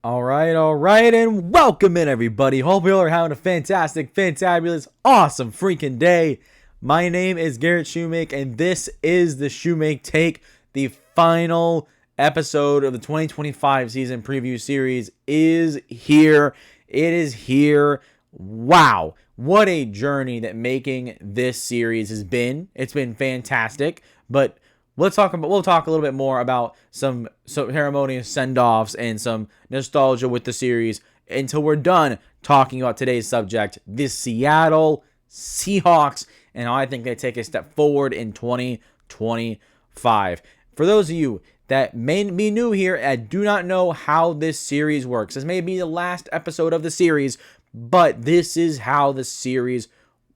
All right, and welcome in, everybody. Hope you all are having a fantastic, fantabulous, awesome freaking day. My name is Garrett Shumake, and this is the Shumake Take. The final episode of the 2025 season preview series is here. It is here. Wow, what a journey that making this series has been. It's been fantastic, but we'll talk a little bit more about some ceremonious send-offs and some nostalgia with the series until we're done talking about today's subject, the Seattle Seahawks, and how I think they take a step forward in 2025. For those of you that may be new here and do not know how this series works, this may be the last episode of the series, but this is how the series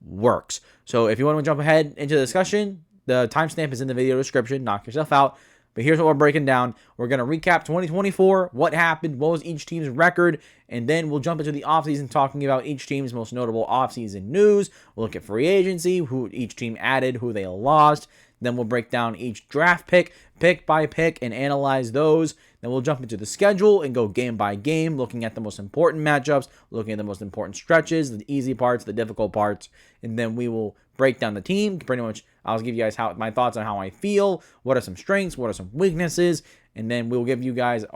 works. So if you want to jump ahead into the discussion, the timestamp is in the video description. Knock yourself out. But here's what we're breaking down. We're going to recap 2024, what happened, what was each team's record, and then we'll jump into the offseason talking about each team's most notable offseason news. We'll look at free agency, who each team added, who they lost. Then we'll break down each draft pick by pick, and analyze those. Then we'll jump into the schedule and go game by game, looking at the most important matchups, looking at the most important stretches, the easy parts, the difficult parts, and then we will break down the team. Pretty much, I'll give you guys my thoughts on how I feel, what are some strengths, what are some weaknesses, and then I'll give you guys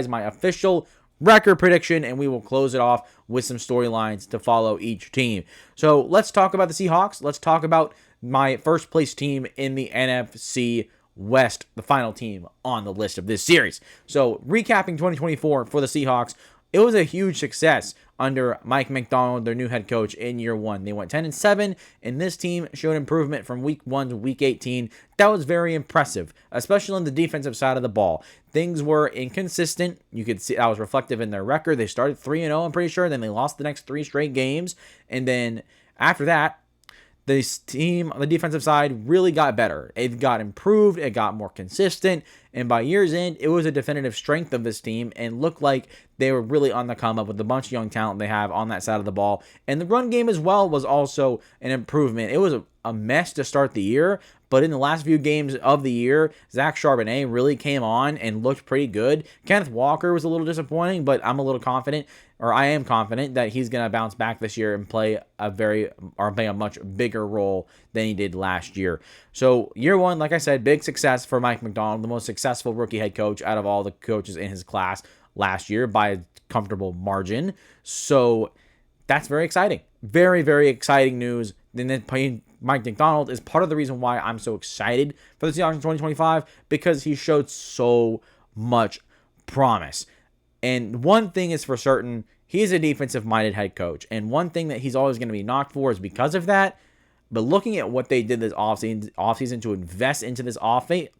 my official record prediction, and we will close it off with some storylines to follow each team. So let's talk about the Seahawks. Let's talk about my first place team in the NFC West, the final team on the list of this series. So recapping 2024 for the Seahawks, it was a huge success under Mike Macdonald, their new head coach, in year one. They went 10-7, and this team showed improvement from week 1 to week 18. That was very impressive, especially on the defensive side of the ball. Things were inconsistent. You could see that was reflective in their record. They started 3-0, I'm pretty sure. Then they lost the next 3 straight games. And then after that, this team on the defensive side really got better. It got improved. It got more consistent. And by year's end, it was a definitive strength of this team and looked like they were really on the come up with the bunch of young talent they have on that side of the ball. And the run game as well was also an improvement. It was a mess to start the year, but in the last few games of the year, Zach Charbonnet really came on and looked pretty good. Kenneth Walker was a little disappointing, but I am confident that he's going to bounce back this year and play a much bigger role than he did last year. So year one, like I said, big success for Mike Macdonald, the most successful rookie head coach out of all the coaches in his class last year by a comfortable margin. So that's very exciting. Very, very exciting news. And then Mike Macdonald is part of the reason why I'm so excited for the Seahawks in 2025, because he showed so much promise. And one thing is for certain, he's a defensive-minded head coach. And one thing that he's always going to be knocked for is because of that. But looking at what they did this offseason to invest into this offense,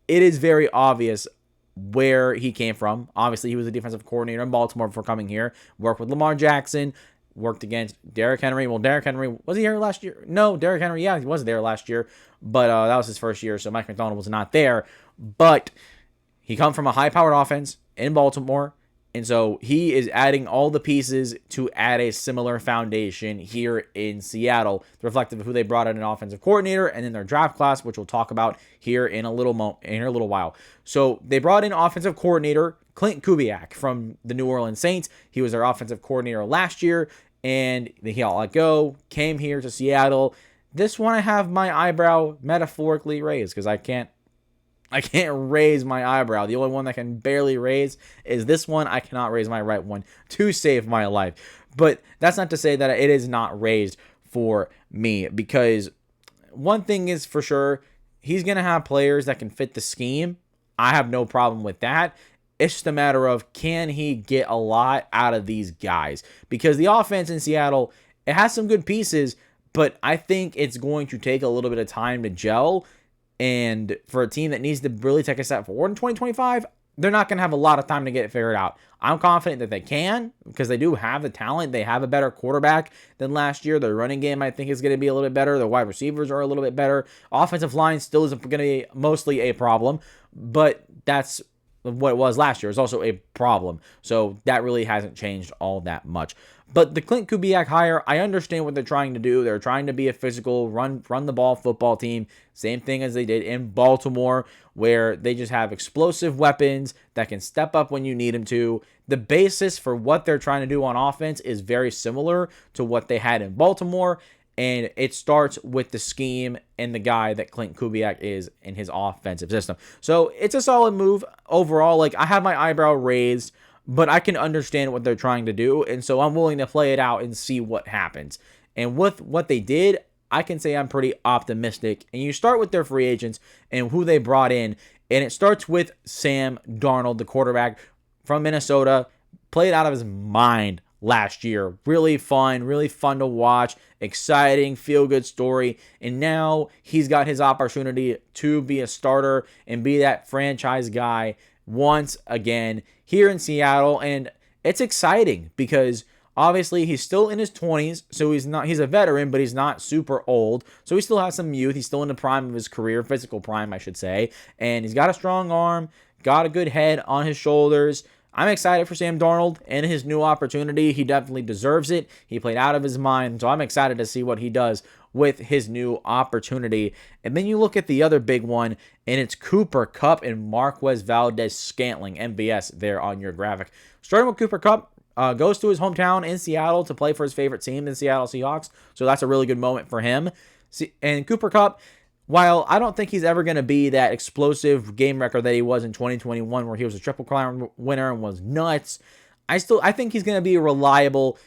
it is very obvious where he came from. Obviously, he was a defensive coordinator in Baltimore before coming here. Worked with Lamar Jackson. Worked against Derrick Henry. Well, Derrick Henry, was he here last year? No, Derrick Henry, yeah, he was there last year. But that was his first year, so Mike Macdonald was not there. But he comes from a high-powered offense in Baltimore, and so he is adding all the pieces to add a similar foundation here in Seattle, reflective of who they brought in an offensive coordinator and then their draft class, which we'll talk about here in a little while. So they brought in offensive coordinator Clint Kubiak from the New Orleans Saints. He was their offensive coordinator last year, and he got let go, came here to Seattle. This one I have my eyebrow metaphorically raised because I can't raise my eyebrow. The only one that can barely raise is this one. I cannot raise my right one to save my life. But that's not to say that it is not raised for me, because one thing is for sure, he's going to have players that can fit the scheme. I have no problem with that. It's just a matter of, can he get a lot out of these guys? Because the offense in Seattle, it has some good pieces, but I think it's going to take a little bit of time to gel. And for a team that needs to really take a step forward in 2025, they're not going to have a lot of time to get it figured out. I'm confident that they can, because they do have the talent. They have a better quarterback than last year. Their running game, I think, is going to be a little bit better. Their wide receivers are a little bit better. Offensive line still is going to be mostly a problem, but that's what it was last year. It's also a problem. So that really hasn't changed all that much. But the Clint Kubiak hire, I understand what they're trying to do. They're trying to be a physical, run the ball football team. Same thing as they did in Baltimore, where they just have explosive weapons that can step up when you need them to. The basis for what they're trying to do on offense is very similar to what they had in Baltimore. And it starts with the scheme and the guy that Clint Kubiak is in his offensive system. So it's a solid move overall. Like, I have my eyebrow raised, but I can understand what they're trying to do. And so I'm willing to play it out and see what happens. And with what they did, I can say I'm pretty optimistic. And you start with their free agents and who they brought in. And it starts with Sam Darnold, the quarterback from Minnesota, played out of his mind last year. Really fun to watch, exciting, feel-good story. And now he's got his opportunity to be a starter and be that franchise guy once again here in Seattle. And it's exciting because obviously he's still in his 20s, so he's a veteran, but he's not super old. So he still has some youth. He's still in the prime of his career, physical prime, I should say. And he's got a strong arm, got a good head on his shoulders. I'm excited for Sam Darnold and his new opportunity. He definitely deserves it. He played out of his mind, so I'm excited to see what he does with his new opportunity. And then you look at the other big one, and it's Cooper Kupp and Marquez Valdes-Scantling, MVS, there on your graphic. Starting with Cooper Kupp, goes to his hometown in Seattle to play for his favorite team, the Seattle Seahawks, so that's a really good moment for him. And Cooper Kupp, while I don't think he's ever going to be that explosive game record that he was in 2021 where he was a Triple Crown winner and was nuts, I think he's going to be a reliable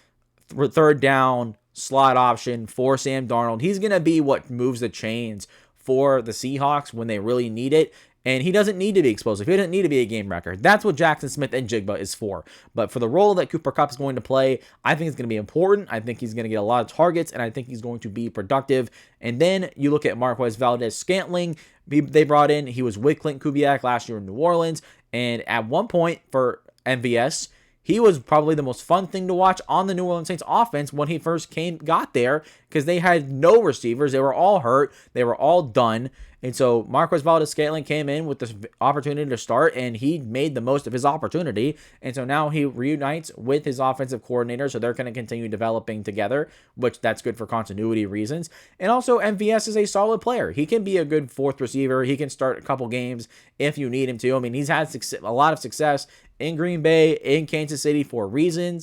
third down slot option for Sam Darnold. He's going to be what moves the chains for the Seahawks when they really need it. And he doesn't need to be explosive. He doesn't need to be a game record. That's what Jackson Smith and Jigba is for. But for the role that Cooper Kupp is going to play, I think it's going to be important. I think he's going to get a lot of targets, and I think he's going to be productive. And then you look at Marquez Valdes-Scantling. They brought in, he was with Clint Kubiak last year in New Orleans. And at one point for MVS, he was probably the most fun thing to watch on the New Orleans Saints offense when he first got there, because they had no receivers. They were all hurt. They were all done. And so Marquez Valdes-Scantling came in with this opportunity to start, and he made the most of his opportunity. And so now he reunites with his offensive coordinator, so they're going to continue developing together, which that's good for continuity reasons. And also MVS is a solid player. He can be a good fourth receiver. He can start a couple games if you need him to. I mean, he's had a lot of success in Green Bay, in Kansas City for a reason,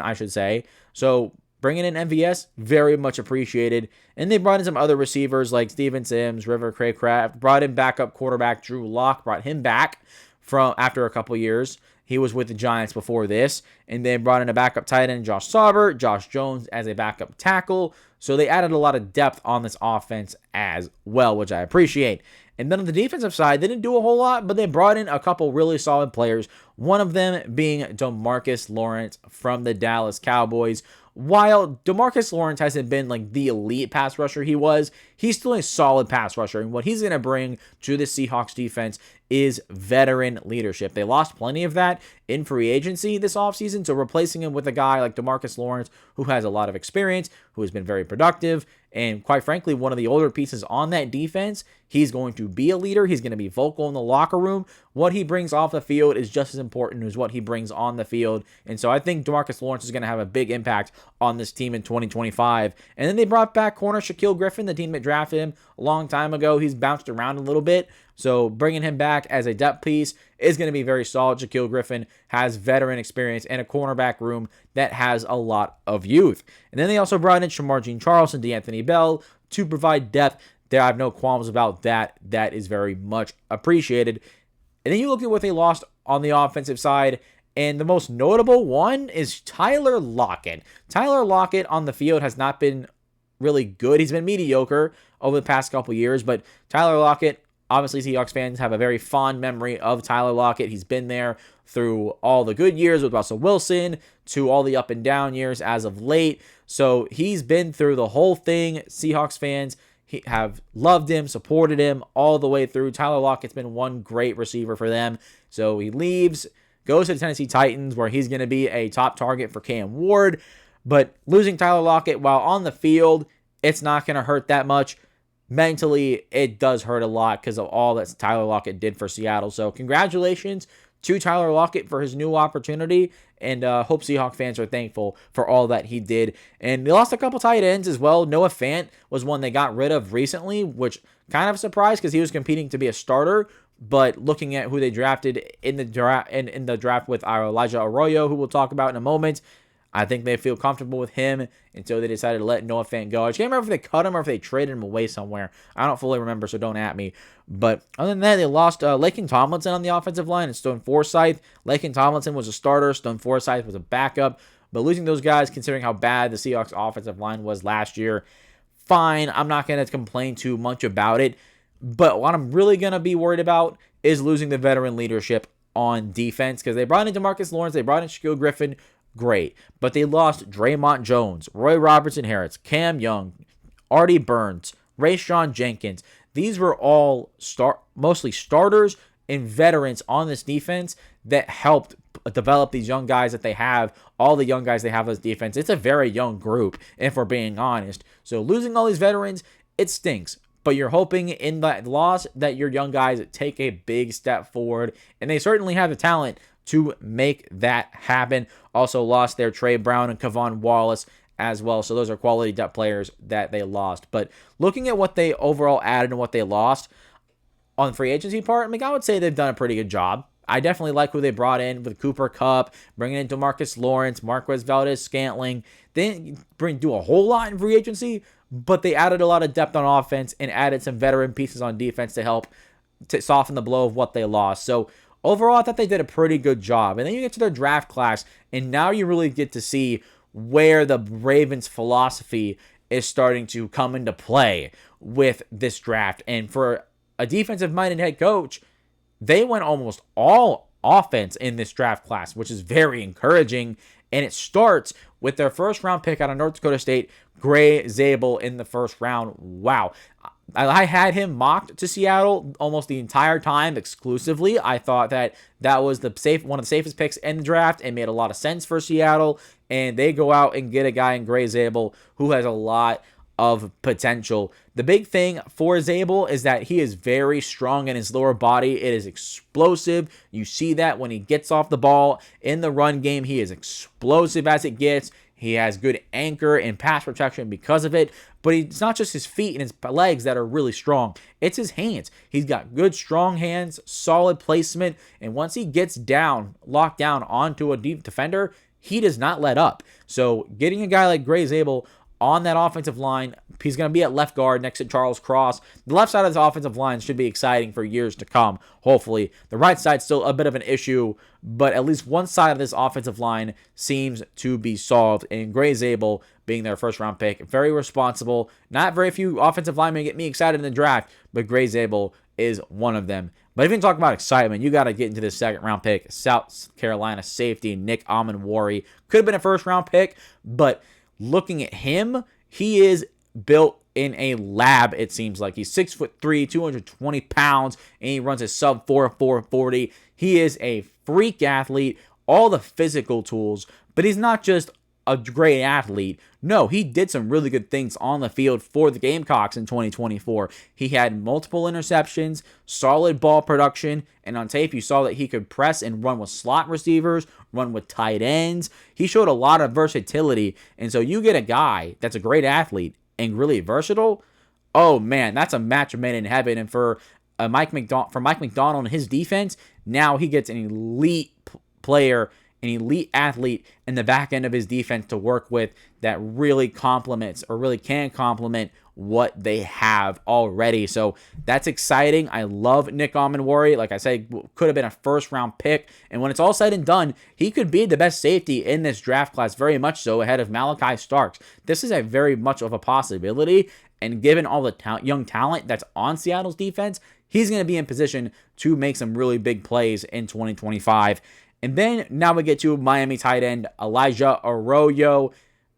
I should say. So bringing in MVS, very much appreciated. And they brought in some other receivers like Steven Sims, River Craycraft, brought in backup quarterback Drew Lock, brought him back from after a couple years. He was with the Giants before this. And they brought in a backup tight end, Josh Sauber, Josh Jones as a backup tackle. So they added a lot of depth on this offense as well, which I appreciate. And then on the defensive side, they didn't do a whole lot, but they brought in a couple really solid players. One of them being DeMarcus Lawrence from the Dallas Cowboys. While DeMarcus Lawrence hasn't been like the elite pass rusher he's still a solid pass rusher. And what he's going to bring to the Seahawks defense is veteran leadership. They lost plenty of that in free agency this offseason, so replacing him with a guy like DeMarcus Lawrence, who has a lot of experience, who has been very productive, and quite frankly, one of the older pieces on that defense. He's going to be a leader. He's going to be vocal in the locker room. What he brings off the field is just as important as what he brings on the field. And so I think DeMarcus Lawrence is going to have a big impact on this team in 2025. And then they brought back corner Shaquille Griffin, the team that drafted him a long time ago. He's bounced around a little bit. So bringing him back as a depth piece is going to be very solid. Shaquille Griffin has veteran experience and a cornerback room that has a lot of youth. And then they also brought in Shamar Jean-Charles and D'Anthony Bell to provide depth. There, I have no qualms about that. That is very much appreciated. And then you look at what they lost on the offensive side, and the most notable one is Tyler Lockett. Tyler Lockett on the field has not been really good. He's been mediocre over the past couple years, but Tyler Lockett, obviously Seahawks fans have a very fond memory of Tyler Lockett. He's been there through all the good years with Russell Wilson to all the up and down years as of late. So he's been through the whole thing. Seahawks fans have loved him, supported him all the way through. Tyler Lockett's been one great receiver for them. So he leaves, goes to the Tennessee Titans, where he's going to be a top target for Cam Ward. But losing Tyler Lockett while on the field, it's not going to hurt that much. mentally it does hurt a lot because of all that Tyler Lockett did for Seattle. So congratulations to Tyler Lockett for his new opportunity, and hope Seahawk fans are thankful for all that he did. And they lost a couple tight ends as well. Noah Fant was one they got rid of recently, which kind of surprised because he was competing to be a starter. But looking at who they drafted in the draft with Elijah Arroyo, who we'll talk about in a moment, I think they feel comfortable with him until they decided to let Noah Fant go. I can't remember if they cut him or if they traded him away somewhere. I don't fully remember, so don't at me. But other than that, they lost Laken Tomlinson on the offensive line and Stone Forsythe. Laken Tomlinson was a starter. Stone Forsythe was a backup. But losing those guys, considering how bad the Seahawks offensive line was last year, fine. I'm not going to complain too much about it. But what I'm really going to be worried about is losing the veteran leadership on defense, because they brought in DeMarcus Lawrence, they brought in Shaquille Griffin, great. But they lost Draymond Jones, Roy Robertson-Harris, Cam Young, Artie Burns, Rayshawn Jenkins. These were all mostly starters and veterans on this defense that helped develop these young guys that they have, all the young guys they have on this defense. It's a very young group, if we're being honest. So losing all these veterans, it stinks. But you're hoping in that loss that your young guys take a big step forward, and they certainly have the talent to make that happen. Also lost their Trey Brown and Kevon Wallace as well. So those are quality depth players that they lost. But looking at what they overall added and what they lost on the free agency part, I mean, I would say they've done a pretty good job. I definitely like who they brought in with Cooper Kupp, bringing in DeMarcus Lawrence, Marquez Valdez-Scantling. They didn't do a whole lot in free agency, but they added a lot of depth on offense and added some veteran pieces on defense to help to soften the blow of what they lost. So overall, I thought they did a pretty good job. And then you get to their draft class, and now you really get to see where the Ravens' philosophy is starting to come into play with this draft. And for a defensive-minded head coach, they went almost all offense in this draft class, which is very encouraging. And it starts with their first-round pick out of North Dakota State, Gray Zabel, in the first round. Wow. I had him mocked to Seattle almost the entire time exclusively. I thought that was one of the safest picks in the draft and made a lot of sense for Seattle. And they go out and get a guy in Gray Zabel who has a lot of potential. The big thing for Zabel is that he is very strong in his lower body. It is explosive. You see that when he gets off the ball in the run game. He is explosive as it gets. He has good anchor and pass protection because of it. But it's not just his feet and his legs that are really strong. It's his hands. He's got good, strong hands, solid placement. And once he gets locked down onto a deep defender, he does not let up. So getting a guy like Gray Zabel on that offensive line, he's going to be at left guard next to Charles Cross. The left side of this offensive line should be exciting for years to come, hopefully. The right side's still a bit of an issue, but at least one side of this offensive line seems to be solved. And Gray Zabel being their first-round pick, very responsible. Not very few offensive linemen get me excited in the draft, but Gray Zabel is one of them. But if you talk about excitement, you got to get into this second-round pick. South Carolina safety Nick Amon-Wari. Could have been a first-round pick, but looking at him, he is built in a lab, it seems like. He's 6'3", 220 pounds, and he runs a sub 4.40. He is a freak athlete, all the physical tools, but he's not just a great athlete. No, he did some really good things on the field for the Gamecocks in 2024. He had multiple interceptions, solid ball production, and on tape you saw that he could press and run with slot receivers, run with tight ends. He showed a lot of versatility, and so you get a guy that's a great athlete and really versatile. Oh man, that's a match made in heaven. And for Mike Macdonald and his defense, now he gets an elite player, an elite athlete in the back end of his defense to work with that really complements or really can complement what they have already. So that's exciting. I love Nick Amon-Wari. Like I said, could have been a first-round pick. And when it's all said and done, he could be the best safety in this draft class, very much so, ahead of Malachi Starks. This is a very much of a possibility. And given all the young talent that's on Seattle's defense, he's going to be in position to make some really big plays in 2025. And then now we get to Miami tight end Elijah Arroyo.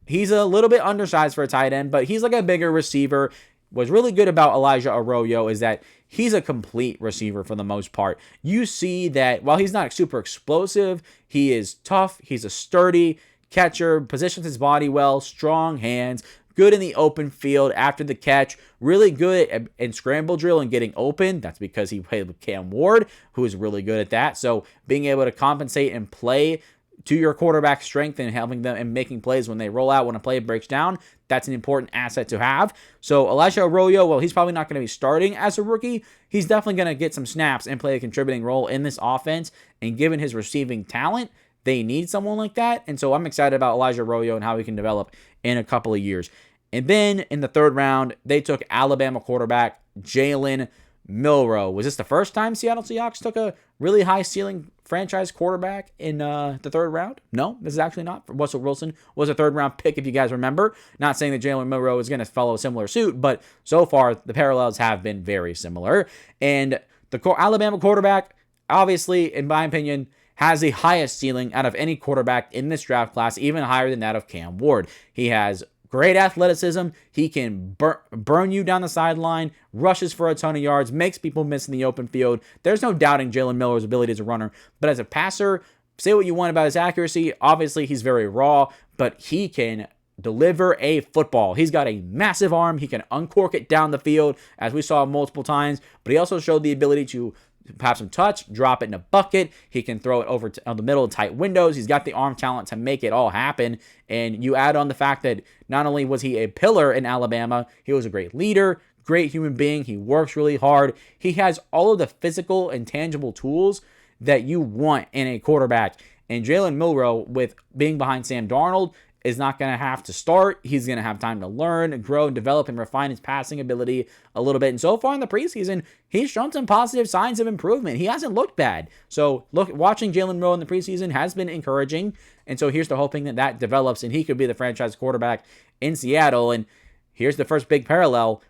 He's a little bit undersized for a tight end, but he's like a bigger receiver. What's really good about Elijah Arroyo is that he's a complete receiver for the most part. You see that while he's not super explosive, he is tough. He's a sturdy catcher, positions his body well, strong hands, good in the open field after the catch, really good in scramble drill and getting open. That's because he played with Cam Ward, who is really good at that. So being able to compensate and play to your quarterback's strength and helping them and making plays when they roll out, when a play breaks down, that's an important asset to have. So Elijah Arroyo, well, he's probably not going to be starting as a rookie. He's definitely going to get some snaps and play a contributing role in this offense. And given his receiving talent, they need someone like that. And so I'm excited about Elijah Arroyo and how he can develop in a couple of years. And then in the third round, they took Alabama quarterback Jalen Milroe. Was this the first time Seattle Seahawks took a really high ceiling franchise quarterback in the third round? No, this is actually not. Russell Wilson was a third round pick, if you guys remember. Not saying that Jalen Milroe is going to follow a similar suit, but so far the parallels have been very similar. And the Alabama quarterback, obviously, in my opinion, has the highest ceiling out of any quarterback in this draft class, even higher than that of Cam Ward. He has great athleticism. He can burn you down the sideline, rushes for a ton of yards, makes people miss in the open field. There's no doubting Jalen Milroe's ability as a runner. But as a passer, say what you want about his accuracy. Obviously, he's very raw, but he can deliver a football. He's got a massive arm. He can uncork it down the field, as we saw multiple times. But he also showed the ability to have some touch, drop it in a bucket. He can throw it over to the middle of tight windows. He's got the arm talent to make it all happen. And you add on the fact that not only was he a pillar in Alabama, he was a great leader, great human being. He works really hard. He has all of the physical and tangible tools that you want in a quarterback. And Jalen Milroe, with being behind Sam Darnold, is not going to have to start. He's going to have time to learn, grow, and develop and refine his passing ability a little bit. And so far in the preseason, he's shown some positive signs of improvement. He hasn't looked bad. So watching Jalen Milroe in the preseason has been encouraging. And so here's to hoping that that develops and he could be the franchise quarterback in Seattle. And here's the first big parallel.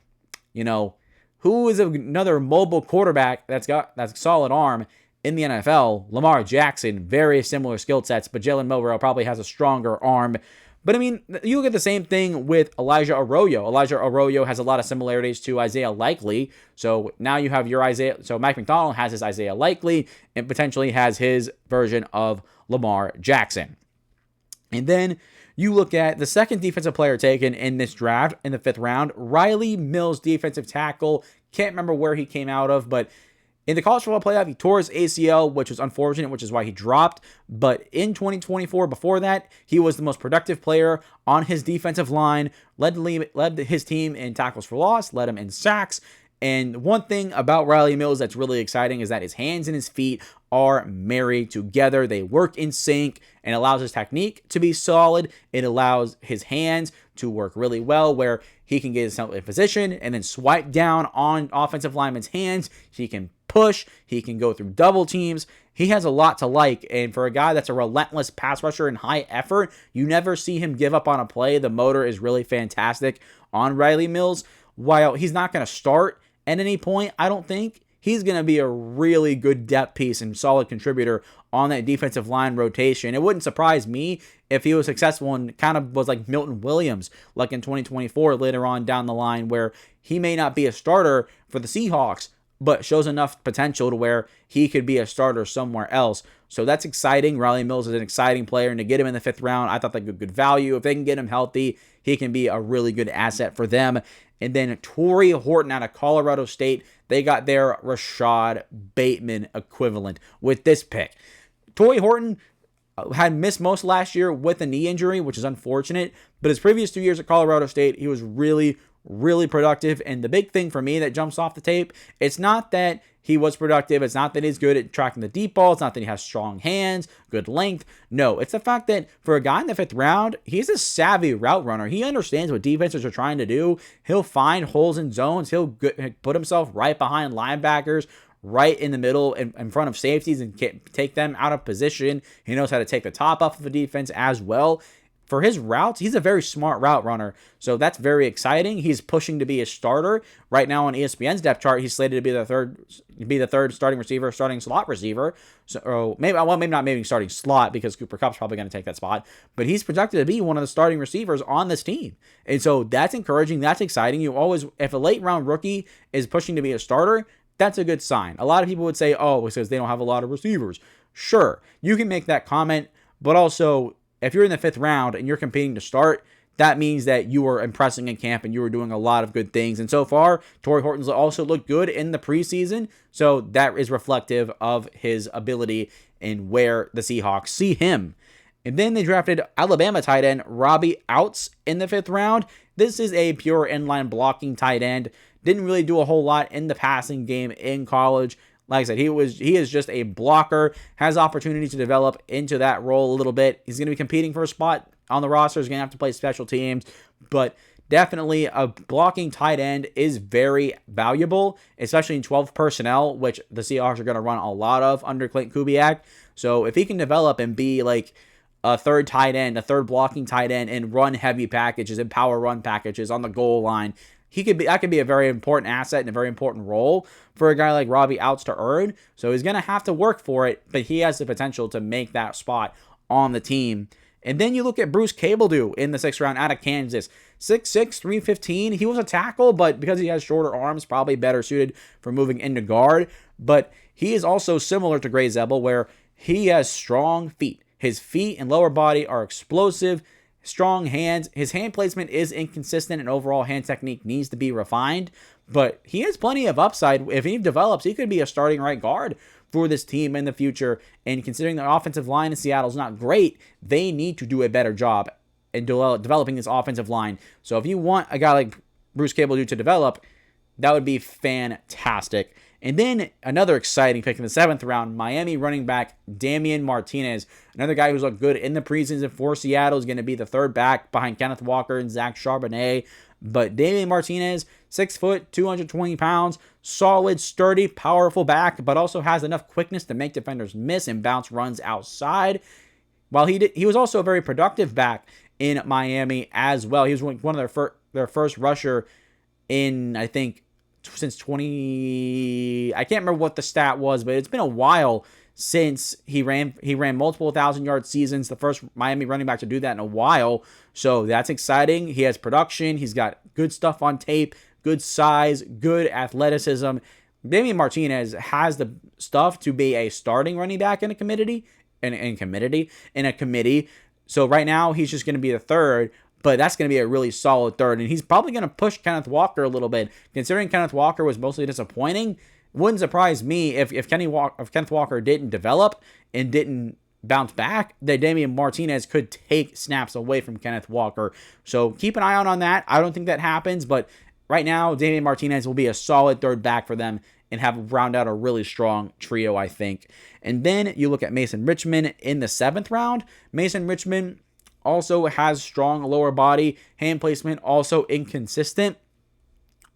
You know, who is another mobile quarterback that's a solid arm in the NFL? Lamar Jackson, very similar skill sets, but Jalen Milroe probably has a stronger arm. But I mean, you look at the same thing with Elijah Arroyo. Elijah Arroyo has a lot of similarities to Isaiah Likely. So now you have your Isaiah. So Mike Macdonald has his Isaiah Likely and potentially has his version of Lamar Jackson. And then you look at the second defensive player taken in this draft in the 5th round, Riley Mills, defensive tackle. Can't remember where he came out of, but in the college football playoff, he tore his ACL, which was unfortunate, which is why he dropped. But in 2024, before that, he was the most productive player on his defensive line, led his team in tackles for loss, led him in sacks. And one thing about Riley Mills that's really exciting is that his hands and his feet are married together. They work in sync and allows his technique to be solid. It allows his hands to work really well, where he can get himself in position and then swipe down on offensive linemen's hands. He can push. He can go through double teams. He has a lot to like. And for a guy that's a relentless pass rusher and high effort, you never see him give up on a play. The motor is really fantastic on Riley Mills. While he's not going to start at any point, I don't think, he's going to be a really good depth piece and solid contributor on that defensive line rotation. It wouldn't surprise me if he was successful and kind of was like Milton Williams, like in 2024 later on down the line, where he may not be a starter for the Seahawks, but shows enough potential to where he could be a starter somewhere else. So that's exciting. Riley Mills is an exciting player, and to get him in the 5th round, I thought that good value. If they can get him healthy, he can be a really good asset for them. And then Torrey Horton out of Colorado State, they got their Rashad Bateman equivalent with this pick. Torrey Horton had missed most last year with a knee injury, which is unfortunate, but his previous 2 years at Colorado State, he was really productive. And the big thing for me that jumps off the tape, it's not that he was productive. It's not that he's good at tracking the deep ball. It's not that he has strong hands, good length. No, it's the fact that for a guy in the 5th round, he's a savvy route runner. He understands what defenses are trying to do. He'll find holes in zones. He'll put himself right behind linebackers, right in the middle in front of safeties and take them out of position. He knows how to take the top off of a defense as well. For his routes, he's a very smart route runner, so that's very exciting. He's pushing to be a starter right now on ESPN's depth chart. He's slated to be the third starting receiver, starting slot receiver. So maybe starting slot, because Cooper Kupp's probably going to take that spot. But he's projected to be one of the starting receivers on this team, and so that's encouraging. That's exciting. If a late round rookie is pushing to be a starter, that's a good sign. A lot of people would say, "Oh, because they don't have a lot of receivers." Sure, you can make that comment, but also, if you're in the 5th round and you're competing to start, that means that you were impressing in camp and you were doing a lot of good things. And so far, Torrey Horton's also looked good in the preseason. So that is reflective of his ability and where the Seahawks see him. And then they drafted Alabama tight end Robbie Outs in the 5th round. This is a pure inline blocking tight end. Didn't really do a whole lot in the passing game in college. Like I said, he is just a blocker, has opportunity to develop into that role a little bit. He's going to be competing for a spot on the roster. He's going to have to play special teams, but definitely a blocking tight end is very valuable, especially in 12 personnel, which the Seahawks are going to run a lot of under Clint Kubiak. So if he can develop and be like a third tight end, a third blocking tight end, and run heavy packages and power run packages on the goal line, that could be a very important asset and a very important role for a guy like Robbie Outs to earn. So he's going to have to work for it, but he has the potential to make that spot on the team. And then you look at Bruce Cabledew in the 6th round out of Kansas. 6'6", 315. He was a tackle, but because he has shorter arms, probably better suited for moving into guard. But he is also similar to Gray Zebel, where he has strong feet. His feet and lower body are explosive, strong hands. His hand placement is inconsistent and overall hand technique needs to be refined, but he has plenty of upside. If he develops, he could be a starting right guard for this team in the future. And considering the offensive line in Seattle is not great, they need to do a better job in developing this offensive line. So if you want a guy like Bruce Cabledew to develop, that would be fantastic. And then another exciting pick in the 7th round, Miami running back Damian Martinez, another guy who's looked good in the preseason for Seattle, is going to be the 3rd back behind Kenneth Walker and Zach Charbonnet. But Damian Martinez, 6 foot, 220 pounds, solid, sturdy, powerful back, but also has enough quickness to make defenders miss and bounce runs outside. While he was also a very productive back in Miami as well. He was one of their first rusher in, I think, since I can't remember what the stat was, but it's been a while since he ran multiple 1,000-yard seasons, the first Miami running back to do that in a while. So that's exciting. He has production. He's got good stuff on tape, good size, good athleticism. Damian Martinez has the stuff to be a starting running back in a committee. So right now he's just going to be the 3rd. But that's going to be a really solid 3rd. And he's probably going to push Kenneth Walker a little bit. Considering Kenneth Walker was mostly disappointing, it wouldn't surprise me if Kenneth Walker didn't develop and didn't bounce back, that Damian Martinez could take snaps away from Kenneth Walker. So keep an eye out on that. I don't think that happens. But right now, Damian Martinez will be a solid 3rd back for them and have round out a really strong trio, I think. And then you look at Mason Richman in the 7th round. Mason Richman also has strong lower body, hand placement also inconsistent,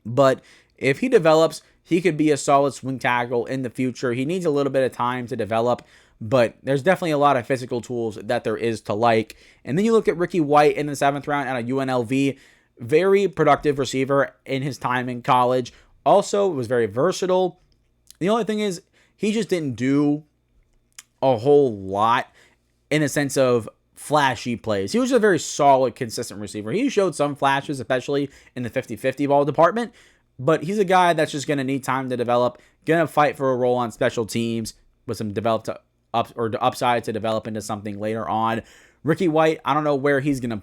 but if he develops, he could be a solid swing tackle in the future. He needs a little bit of time to develop, but there's definitely a lot of physical tools that there is to like. And then you look at Ricky White in the 7th round out of UNLV, very productive receiver in his time in college, also was very versatile. The only thing is, he just didn't do a whole lot in the sense of flashy plays. He was a very solid, consistent receiver. He showed some flashes, especially in the 50-50 ball department, but he's a guy that's just going to need time to develop, going to fight for a role on special teams with some upside to develop into something later on. Ricky White, I don't know where he's gonna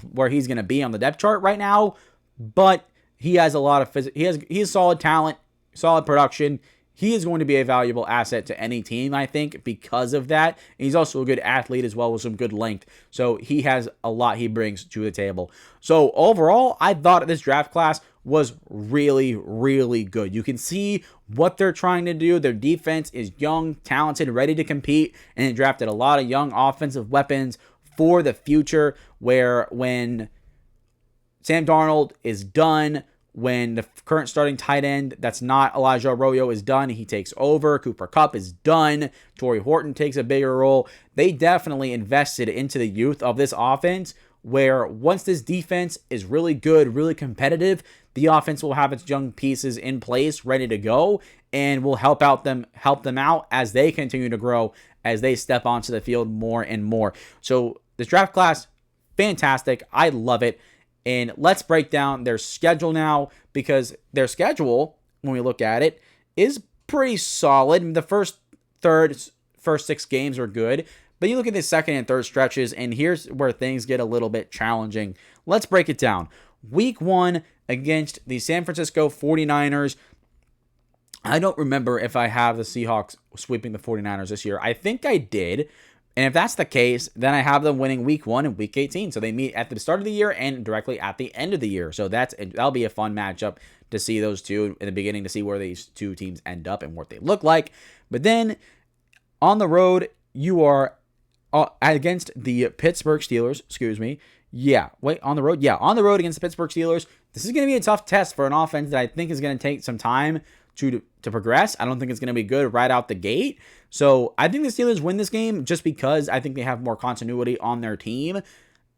be on the depth chart right now, but he has a lot of he has solid talent, solid production. He is going to be a valuable asset to any team, I think, because of that. And he's also a good athlete as well with some good length. So he has a lot he brings to the table. So overall, I thought this draft class was really, really good. You can see what they're trying to do. Their defense is young, talented, ready to compete, and they drafted a lot of young offensive weapons for the future, where when Sam Darnold is done, when the current starting tight end that's not Elijah Arroyo is done, he takes over. Cooper Kupp is done. Torrey Horton takes a bigger role. They definitely invested into the youth of this offense, where once this defense is really good, really competitive, the offense will have its young pieces in place, ready to go, and will help them out as they continue to grow, as they step onto the field more and more. So this draft class, fantastic. I love it. And let's break down their schedule now, because their schedule, when we look at it, is pretty solid. The first 6 games are good, But you look at the second and third stretches, and here's where things get a little bit challenging. Let's break it down. Week 1 against the San Francisco 49ers. I don't remember if I have the Seahawks sweeping the 49ers this year. I think I did. And if that's the case, then I have them winning week 1 and week 18. So they meet at the start of the year and directly at the end of the year. So that'll be a fun matchup to see those two in the beginning, to see where these two teams end up and what they look like. But then on the road, you are against the Pittsburgh Steelers. On the road. Yeah, on the road against the Pittsburgh Steelers. This is going to be a tough test for an offense that I think is going to take some time to progress. I don't think it's going to be good right out the gate. So I think the Steelers win this game just because I think they have more continuity on their team.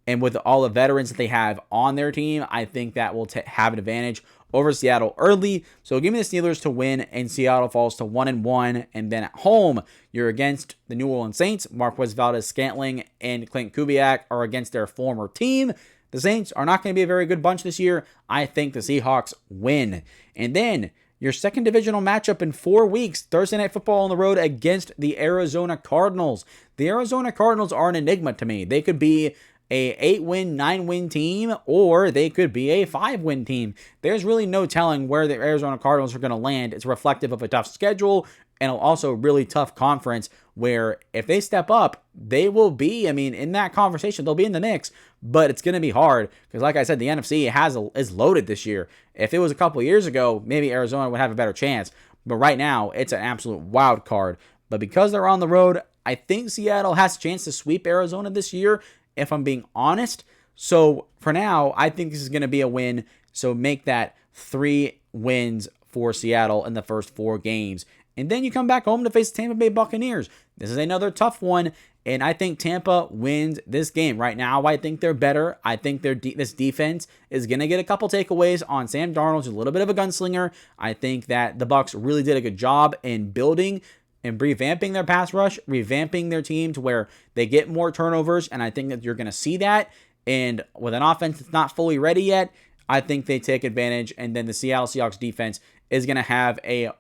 And with all the veterans that they have on their team, I think that will have an advantage over Seattle early. So give me the Steelers to win, and Seattle falls to 1-1. And then at home, you're against the New Orleans Saints. Marquez Valdes-Scantling and Clint Kubiak are against their former team. The Saints are not going to be a very good bunch this year. I think the Seahawks win. And then your second divisional matchup in 4 weeks, Thursday Night Football on the road against the Arizona Cardinals. The Arizona Cardinals are an enigma to me. They could be a 8-win, 9-win team, or they could be a 5-win team. There's really no telling where the Arizona Cardinals are going to land. It's reflective of a tough schedule and also a really tough conference where if they step up, they will be, in that conversation, they'll be in the mix, but it's going to be hard because, like I said, the NFC is loaded this year. If it was a couple of years ago, maybe Arizona would have a better chance, but right now, it's an absolute wild card. But because they're on the road, I think Seattle has a chance to sweep Arizona this year, if I'm being honest. So for now, I think this is going to be a win. So make that 3 wins for Seattle in the first 4 games. And then you come back home to face the Tampa Bay Buccaneers. This is another tough one, and I think Tampa wins this game. Right now, I think they're better. I think this defense is going to get a couple takeaways on Sam Darnold, who's a little bit of a gunslinger. I think that the Bucs really did a good job in building and revamping their pass rush, revamping their team to where they get more turnovers, and I think that you're going to see that. And with an offense that's not fully ready yet, I think they take advantage, and then the Seattle Seahawks defense is going to have a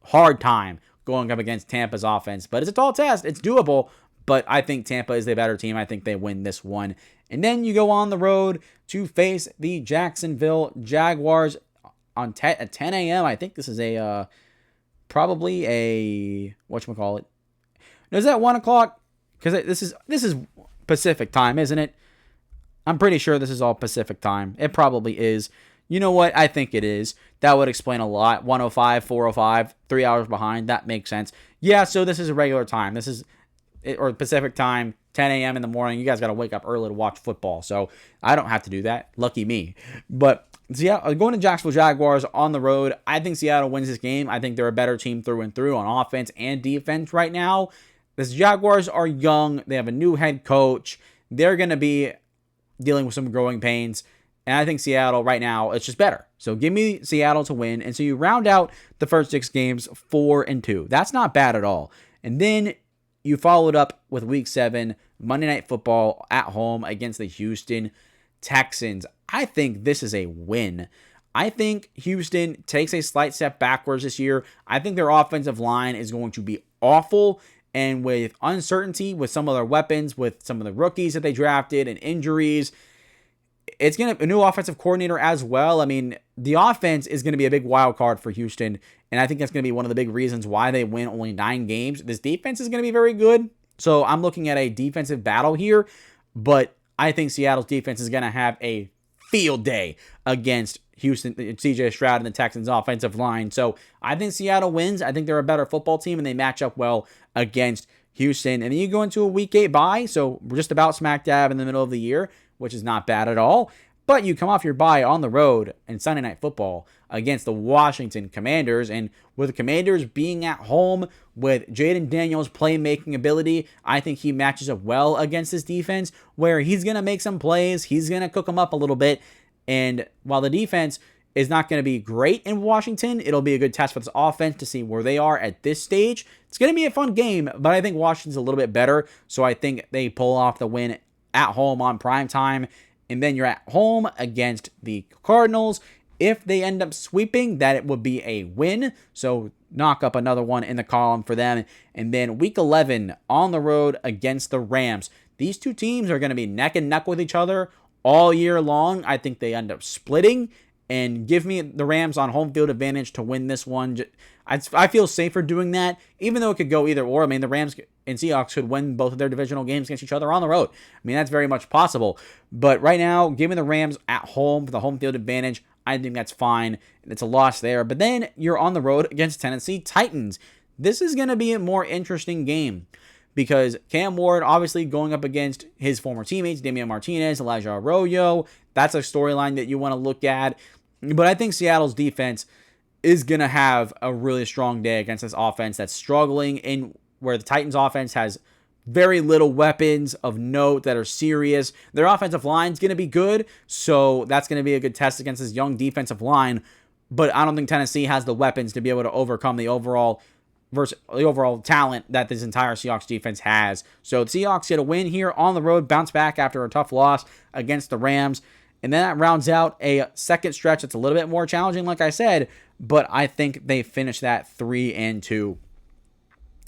hard time going up against Tampa's offense. But it's a tall test. It's doable, but I think Tampa is the better team. I think they win this one. And then you go on the road to face the Jacksonville Jaguars at 10 a.m. I think this is probably a whatchamacallit. No, is that 1 o'clock? Because this is Pacific time, isn't it? I'm pretty sure this is all Pacific time. It probably is. You know what? I think it is. That would explain a lot. 105, 405, 3 hours behind. That makes sense. Yeah, so this is a regular time. This is, or Pacific time, 10 a.m. in the morning. You guys got to wake up early to watch football. So I don't have to do that. Lucky me. But so yeah, going to Jacksonville Jaguars on the road, I think Seattle wins this game. I think they're a better team through and through on offense and defense right now. The Jaguars are young. They have a new head coach. They're going to be dealing with some growing pains. And I think Seattle right now, it's just better. So give me Seattle to win. And so you round out the first 6 games 4-2. That's not bad at all. And then you followed up with week 7, Monday Night Football at home against the Houston Texans. I think this is a win. I think Houston takes a slight step backwards this year. I think their offensive line is going to be awful. And with uncertainty, with some of their weapons, with some of the rookies that they drafted and injuries, it's going to a new offensive coordinator as well. The offense is going to be a big wild card for Houston, and I think that's going to be one of the big reasons why they win only 9 games. This defense is going to be very good, so I'm looking at a defensive battle here, but I think Seattle's defense is going to have a field day against Houston, CJ Stroud, and the Texans' offensive line. So I think Seattle wins. I think they're a better football team, and they match up well against Houston. And then you go into a week 8 bye, so we're just about smack dab in the middle of the year, which is not bad at all. But you come off your bye on the road in Sunday Night Football against the Washington Commanders. And with the Commanders being at home with Jaden Daniels' playmaking ability, I think he matches up well against this defense where he's going to make some plays. He's going to cook them up a little bit. And while the defense is not going to be great in Washington, it'll be a good test for this offense to see where they are at this stage. It's going to be a fun game, but I think Washington's a little bit better. So I think they pull off the win at home on prime time. And then you're at home against the Cardinals. If they end up sweeping, that it would be a win. So knock up another one in the column for them. And then week 11 on the road against the Rams. These two teams are going to be neck and neck with each other all year long. I think they end up splitting, and give me the Rams on home field advantage to win this one. I feel safer doing that, even though it could go either or. I mean, the Rams and Seahawks could win both of their divisional games against each other on the road. I mean, that's very much possible. But right now, giving the Rams at home for the home field advantage, I think that's fine. It's a loss there. But then you're on the road against Tennessee Titans. This is going to be a more interesting game, because Cam Ward obviously going up against his former teammates, Damian Martinez, Elijah Arroyo. That's a storyline that you want to look at. But I think Seattle's defense is going to have a really strong day against this offense that's struggling, in where the Titans offense has very little weapons of note that are serious. Their offensive line is going to be good, so that's going to be a good test against this young defensive line. But I don't think Tennessee has the weapons to be able to overcome the overall talent that this entire Seahawks defense has. So the Seahawks get a win here on the road, bounce back after a tough loss against the Rams. And then that rounds out a second stretch that's a little bit more challenging, like I said, but I think they finish that 3-2.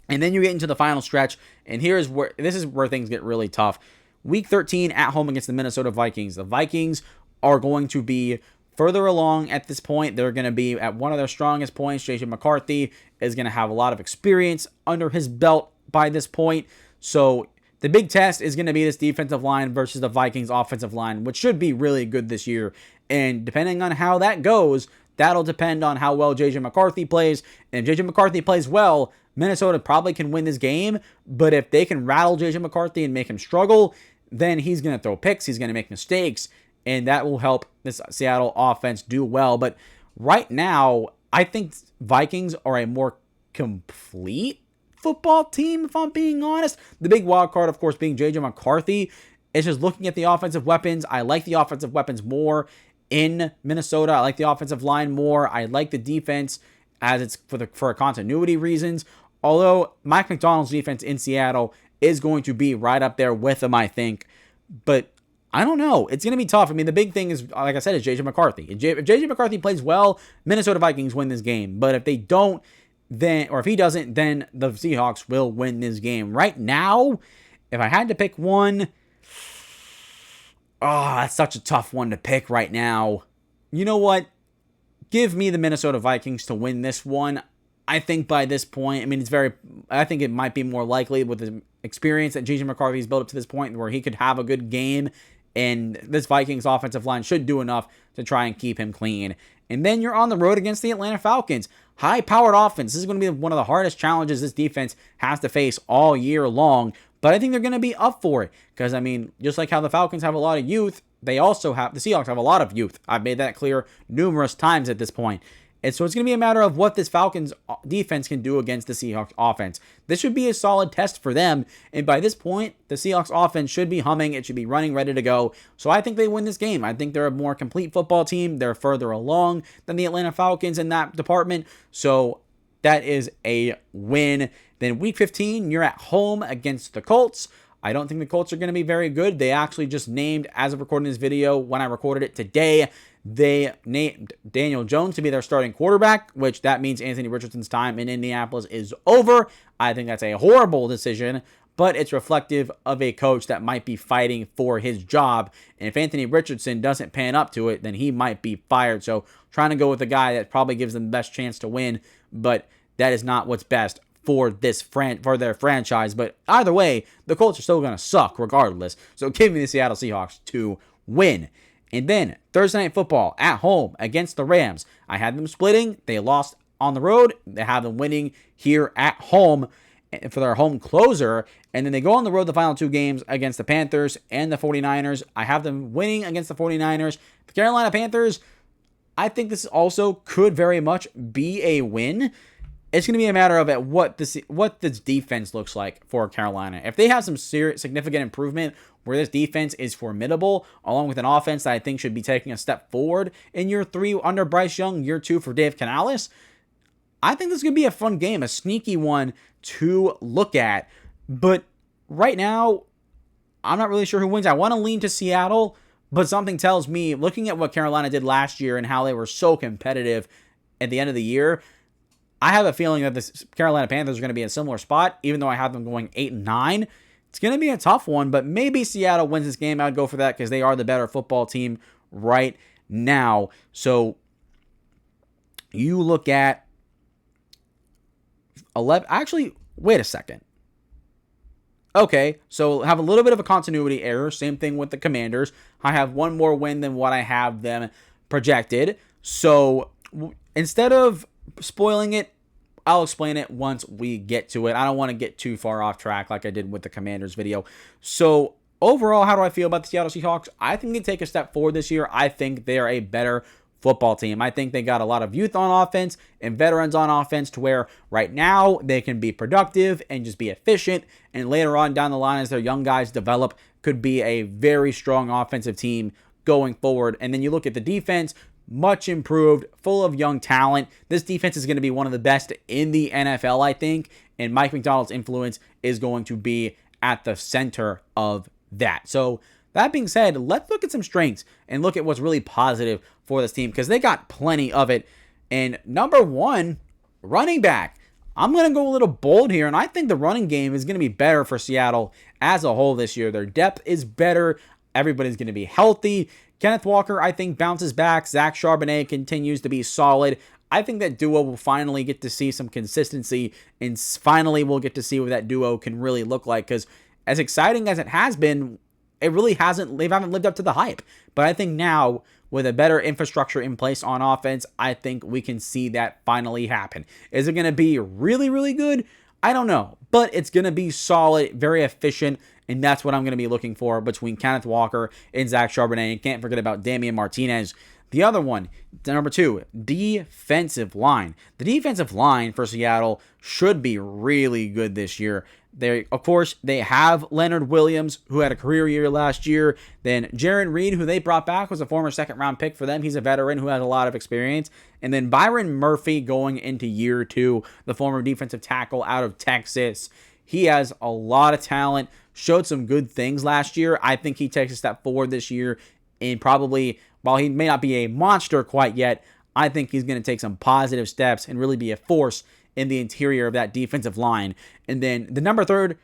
And then you get into the final stretch, and this is where things get really tough. Week 13 at home against the Minnesota Vikings. The Vikings are going to be further along at this point. They're going to be at one of their strongest points. J.J. McCarthy is going to have a lot of experience under his belt by this point. So the big test is going to be this defensive line versus the Vikings offensive line, which should be really good this year. And depending on how that goes, that'll depend on how well J.J. McCarthy plays. And if J.J. McCarthy plays well, Minnesota probably can win this game. But if they can rattle J.J. McCarthy and make him struggle, then he's going to throw picks, he's going to make mistakes, and that will help this Seattle offense do well. But right now, I think Vikings are a more complete football team, if I'm being honest. The big wild card, of course, being J.J. McCarthy. It's just looking at the offensive weapons. I like the offensive weapons more in Minnesota. I like the offensive line more. I like the defense as it's for continuity reasons. Although Mike Macdonald's defense in Seattle is going to be right up there with them, I think. But I don't know. It's going to be tough. I mean, the big thing is, like I said, is J.J. McCarthy. If J.J. McCarthy plays well, Minnesota Vikings win this game. But if they don't, or if he doesn't, then the Seahawks will win this game. Right now, if I had to pick one, that's such a tough one to pick right now. You know what? Give me the Minnesota Vikings to win this one. I think by this point, I think it might be more likely with the experience that J.J. McCarthy's built up to this point where he could have a good game, and this Vikings offensive line should do enough to try and keep him clean. And then you're on the road against the Atlanta Falcons. High-powered offense. This is going to be one of the hardest challenges this defense has to face all year long. But I think they're going to be up for it. Because, just like how the Falcons have a lot of youth, the Seahawks have a lot of youth. I've made that clear numerous times at this point. And so it's going to be a matter of what this Falcons defense can do against the Seahawks offense. This should be a solid test for them. And by this point, the Seahawks offense should be humming. It should be running, ready to go. So I think they win this game. I think they're a more complete football team. They're further along than the Atlanta Falcons in that department. So that is a win. Then week 15, you're at home against the Colts. I don't think the Colts are going to be very good. They actually just named, as of recording this video, when I recorded it today, they named Daniel Jones to be their starting quarterback, which that means Anthony Richardson's time in Indianapolis is over. I think that's a horrible decision, but it's reflective of a coach that might be fighting for his job. And if Anthony Richardson doesn't pan up to it, then he might be fired. So trying to go with a guy that probably gives them the best chance to win, but that is not what's best for their franchise. But either way, the Colts are still going to suck regardless. So give me the Seattle Seahawks to win. And then Thursday Night Football at home against the Rams. I had them splitting. They lost on the road. They have them winning here at home for their home closer. And then they go on the road the final two games against the Panthers and the 49ers. I have them winning against the 49ers. The Carolina Panthers, I think this also could very much be a win. It's going to be a matter of what this defense looks like for Carolina. If they have some significant improvement where this defense is formidable, along with an offense that I think should be taking a step forward in year 3 under Bryce Young, year 2 for Dave Canales, I think this is going to be a fun game, a sneaky one to look at. But right now, I'm not really sure who wins. I want to lean to Seattle, but something tells me, looking at what Carolina did last year and how they were so competitive at the end of the year, I have a feeling that the Carolina Panthers are going to be in a similar spot, even though I have them going 8-9. It's going to be a tough one, but maybe Seattle wins this game. I'd go for that because they are the better football team right now. So you look at 11. Actually, wait a second. Okay, so have a little bit of a continuity error. Same thing with the Commanders. I have one more win than what I have them projected. So instead of spoiling it, I'll explain it once we get to it. I don't want to get too far off track like I did with the Commanders video. So overall, how do I feel about the Seattle Seahawks? I think they take a step forward this year. I think they're a better football team. I think they got a lot of youth on offense and veterans on offense to where right now they can be productive and just be efficient. And later on down the line, as their young guys develop, could be a very strong offensive team going forward. And then you look at the defense, much improved, full of young talent. This defense is going to be one of the best in the NFL, I think. And Mike Macdonald's influence is going to be at the center of that. So that being said, let's look at some strengths and look at what's really positive for this team because they got plenty of it. And number one, running back. I'm going to go a little bold here, and I think the running game is going to be better for Seattle as a whole this year. Their depth is better. Everybody's going to be healthy. Kenneth Walker, I think, bounces back. Zach Charbonnet continues to be solid. I think that duo will finally get to see some consistency, and finally we'll get to see what that duo can really look like because as exciting as it has been, they haven't lived up to the hype. But I think now, with a better infrastructure in place on offense, I think we can see that finally happen. Is it going to be really, really good? I don't know. But it's going to be solid, very efficient, and that's what I'm going to be looking for between Kenneth Walker and Zach Charbonnet. And can't forget about Damian Martinez. The other one, number two, defensive line. The defensive line for Seattle should be really good this year. Of course, they have Leonard Williams, who had a career year last year. Then Jaron Reed, who they brought back, was a former second-round pick for them. He's a veteran who has a lot of experience. And then Byron Murphy going into year two, the former defensive tackle out of Texas. He has a lot of talent, showed some good things last year. I think he takes a step forward this year and probably, while he may not be a monster quite yet, I think he's going to take some positive steps and really be a force in the interior of that defensive line. And then the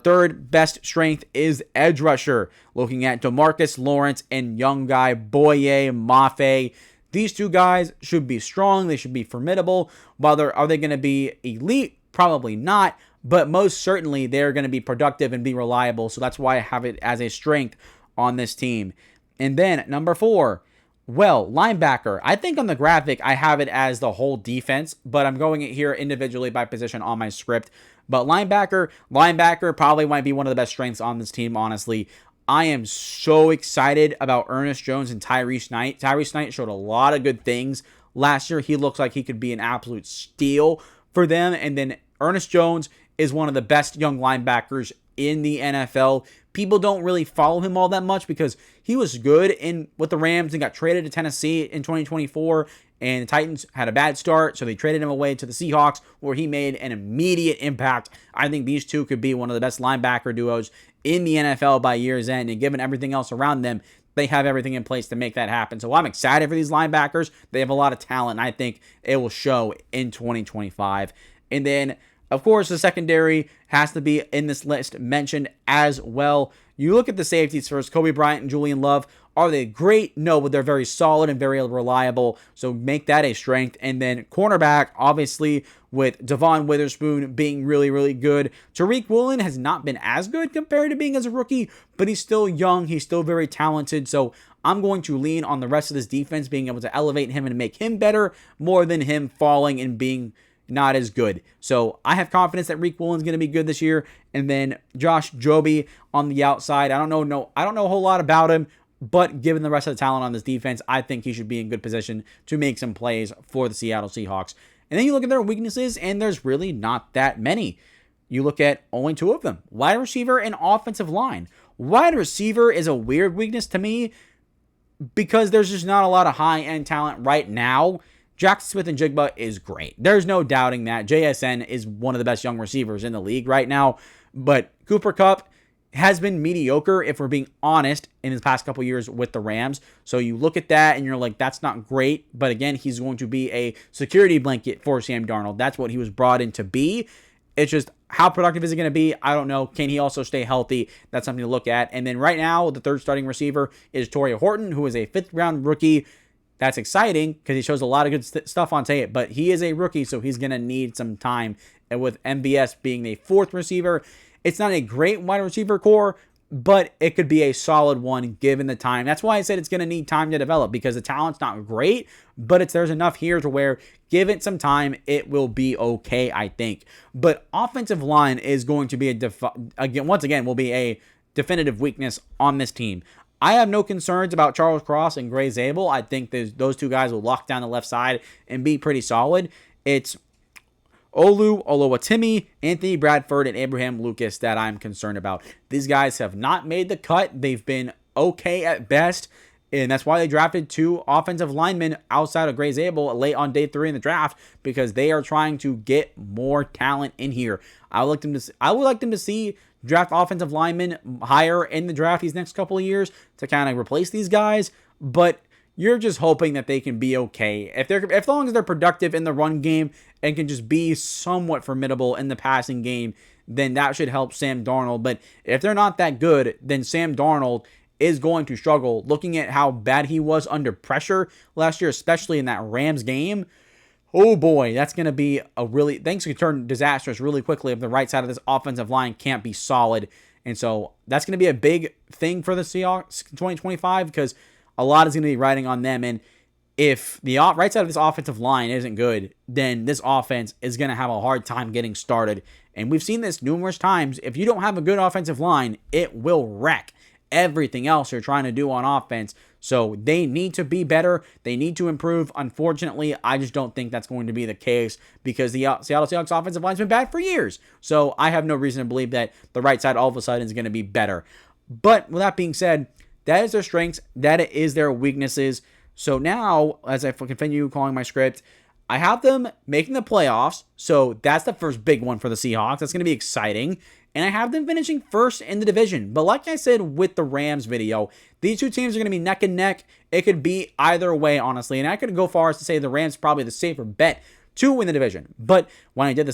third best strength is edge rusher. Looking at DeMarcus Lawrence and young guy Boye Mafe. These two guys should be strong. They should be formidable. Are they going to be elite? Probably not. But most certainly they're going to be productive and be reliable. So that's why I have it as a strength on this team. And then number 4, linebacker. I think on the graphic, I have it as the whole defense, but I'm going it here individually by position on my script. But linebacker probably might be one of the best strengths on this team, honestly. I am so excited about Ernest Jones and Tyrese Knight. Tyrese Knight showed a lot of good things last year. He looks like he could be an absolute steal for them. And then Ernest Jones is one of the best young linebackers in the NFL. People don't really follow him all that much because he was good with the Rams and got traded to Tennessee in 2024, and the Titans had a bad start, so they traded him away to the Seahawks, where he made an immediate impact. I think these two could be one of the best linebacker duos in the NFL by year's end, and given everything else around them, they have everything in place to make that happen. So I'm excited for these linebackers. They have a lot of talent, and I think it will show in 2025. And then, of course, the secondary has to be in this list mentioned as well. You look at the safeties first. Kobe Bryant and Julian Love. Are they great? No, but they're very solid and very reliable. So make that a strength. And then cornerback, obviously, with Devon Witherspoon being really, really good. Tariq Woolen has not been as good compared to being as a rookie, but he's still young. He's still very talented. So I'm going to lean on the rest of this defense being able to elevate him and make him better more than him falling and being not as good. So I have confidence that Reek Woolen's going to be good this year. And then Josh Joby on the outside. I don't know a whole lot about him, but given the rest of the talent on this defense, I think he should be in good position to make some plays for the Seattle Seahawks. And then you look at their weaknesses, and there's really not that many. You look at only 2 of them, wide receiver and offensive line. Wide receiver is a weird weakness to me because there's just not a lot of high-end talent right now. Jackson Smith and Jigba is great. There's no doubting that. JSN is one of the best young receivers in the league right now. But Cooper Kupp has been mediocre, if we're being honest, in his past couple years with the Rams. So you look at that and you're like, that's not great. But again, he's going to be a security blanket for Sam Darnold. That's what he was brought in to be. It's just, how productive is he going to be? I don't know. Can he also stay healthy? That's something to look at. And then right now, the third starting receiver is Torrey Horton, who is a 5th-round rookie. That's exciting because he shows a lot of good stuff on tape, but he is a rookie, so he's going to need some time. And with MBS being the 4th receiver, it's not a great wide receiver core, but it could be a solid one given the time. That's why I said it's going to need time to develop, because the talent's not great, but there's enough here to where, give it some time, it will be okay, I think. But offensive line is going to be will be a definitive weakness on this team. I have no concerns about Charles Cross and Gray Zabel. I think those two guys will lock down the left side and be pretty solid. It's Oluwatimi, Anthony Bradford, and Abraham Lucas that I'm concerned about. These guys have not made the cut. They've been okay at best, and that's why they drafted 2 offensive linemen outside of Gray Zabel late on day 3 in the draft, because they are trying to get more talent in here. I would like them to see draft offensive linemen higher in the draft these next couple of years to kind of replace these guys, but you're just hoping that they can be okay. As long as they're productive in the run game and can just be somewhat formidable in the passing game, then that should help Sam Darnold. But if they're not that good, then Sam Darnold is going to struggle. Looking at how bad he was under pressure last year, especially in that Rams game, oh boy, that's going to be things could turn disastrous really quickly if the right side of this offensive line can't be solid. And so that's going to be a big thing for the Seahawks in 2025, because a lot is going to be riding on them. And if the right side of this offensive line isn't good, then this offense is going to have a hard time getting started. And we've seen this numerous times. If you don't have a good offensive line, it will wreck everything else you're trying to do on offense. So they need to be better. They need to improve. Unfortunately, I just don't think that's going to be the case, because the Seattle Seahawks offensive line has been bad for years. So I have no reason to believe that the right side all of a sudden is going to be better. But with that being said, that is their strengths. That is their weaknesses. So now, as I continue calling my script, I have them making the playoffs. So that's the first big one for the Seahawks. That's going to be exciting. And I have them finishing first in the division. But like I said with the Rams video, these two teams are going to be neck and neck. It could be either way, honestly. And I could go far as to say the Rams probably the safer bet to win the division. But when I did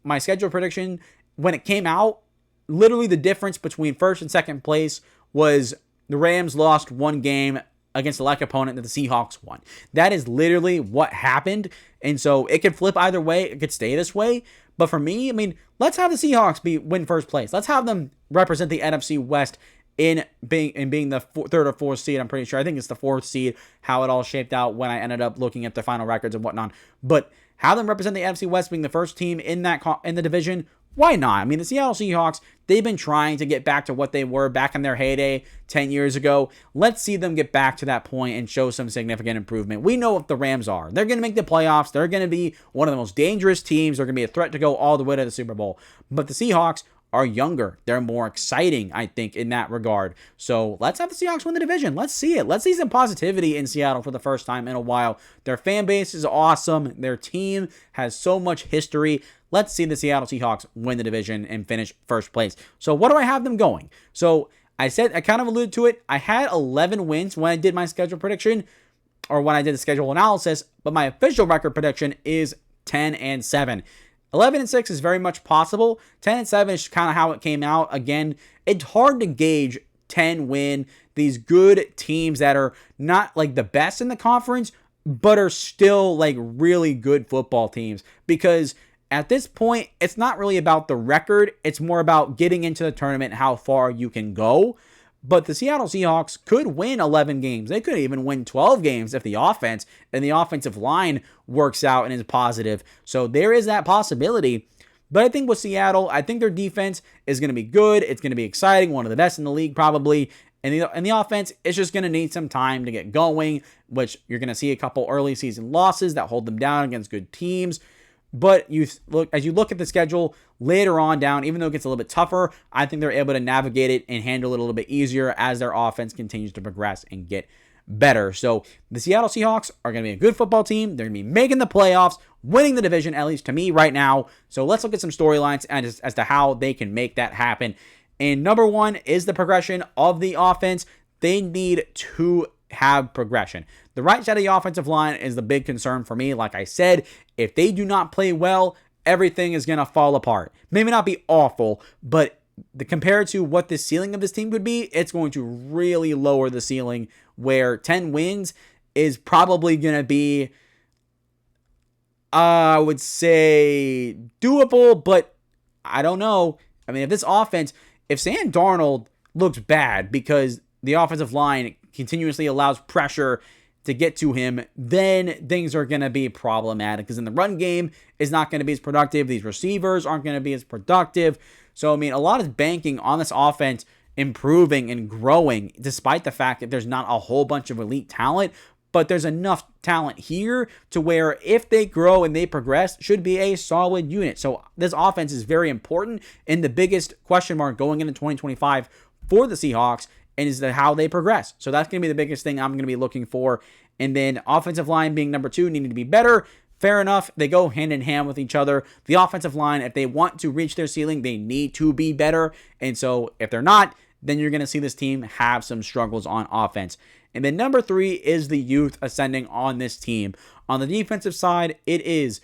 my schedule prediction, when it came out, literally the difference between first and second place was the Rams lost 1 game against a like opponent that the Seahawks won. That is literally what happened. And so it could flip either way. It could stay this way. But for me, I mean, let's have the Seahawks win first place. Let's have them represent the NFC West in being the 3rd or 4th seed. I'm pretty sure. I think it's the 4th seed, how it all shaped out when I ended up looking at the final records and whatnot. But have them represent the NFC West, being the first team in the division. Why not? I mean, the Seattle Seahawks, they've been trying to get back to what they were back in their heyday 10 years ago. Let's see them get back to that point and show some significant improvement. We know what the Rams are. They're going to make the playoffs. They're going to be one of the most dangerous teams. They're going to be a threat to go all the way to the Super Bowl. But the Seahawks are younger. They're more exciting, I think, in that regard. So let's have the Seahawks win the division. Let's see it. Let's see some positivity in Seattle for the first time in a while. Their fan base is awesome. Their team has so much history. Let's see the Seattle Seahawks win the division and finish first place. So what do I have them going? So I kind of alluded to it. I had 11 wins when I did my schedule prediction, or when I did the schedule analysis, but my official record prediction is 10-7. 11-6 is very much possible. 10-7 is kind of how it came out. Again, it's hard to gauge 10-win. These good teams that are not like the best in the conference, but are still like really good football teams. Because at this point, it's not really about the record. It's more about getting into the tournament, how far you can go. But the Seattle Seahawks could win 11 games. They could even win 12 games if the offense and the offensive line works out and is positive. So there is that possibility. But I think with Seattle, I think their defense is going to be good. It's going to be exciting. One of the best in the league probably. And the offense is just going to need some time to get going, which you're going to see a couple early season losses that hold them down against good teams. But as you look at the schedule later on down, even though it gets a little bit tougher, I think they're able to navigate it and handle it a little bit easier as their offense continues to progress and get better. So the Seattle Seahawks are going to be a good football team. They're going to be making the playoffs, winning the division, at least to me right now. So let's look at some storylines as to how they can make that happen. And number one is the progression of the offense. They need to have progression. The right side of the offensive line is the big concern for me. Like I said, if they do not play well, everything is going to fall apart. Maybe not be awful, but compared to what the ceiling of this team could be, it's going to really lower the ceiling, where 10 wins is probably going to be, I would say, doable, but I don't know. I mean, if Sam Darnold looks bad because the offensive line continuously allows pressure to get to him, then things are going to be problematic, because in the run game is not going to be as productive. These receivers aren't going to be as productive. So, I mean, a lot is banking on this offense improving and growing, despite the fact that there's not a whole bunch of elite talent, but there's enough talent here to where if they grow and they progress, should be a solid unit. So this offense is very important, and the biggest question mark going into 2025 for the Seahawks is how they progress. So that's going to be the biggest thing I'm going to be looking for. And then offensive line being number 2, needing to be better. Fair enough. They go hand in hand with each other. The offensive line, if they want to reach their ceiling, they need to be better. And so if they're not, then you're going to see this team have some struggles on offense. And then number 3 is the youth ascending on this team. On the defensive side, it is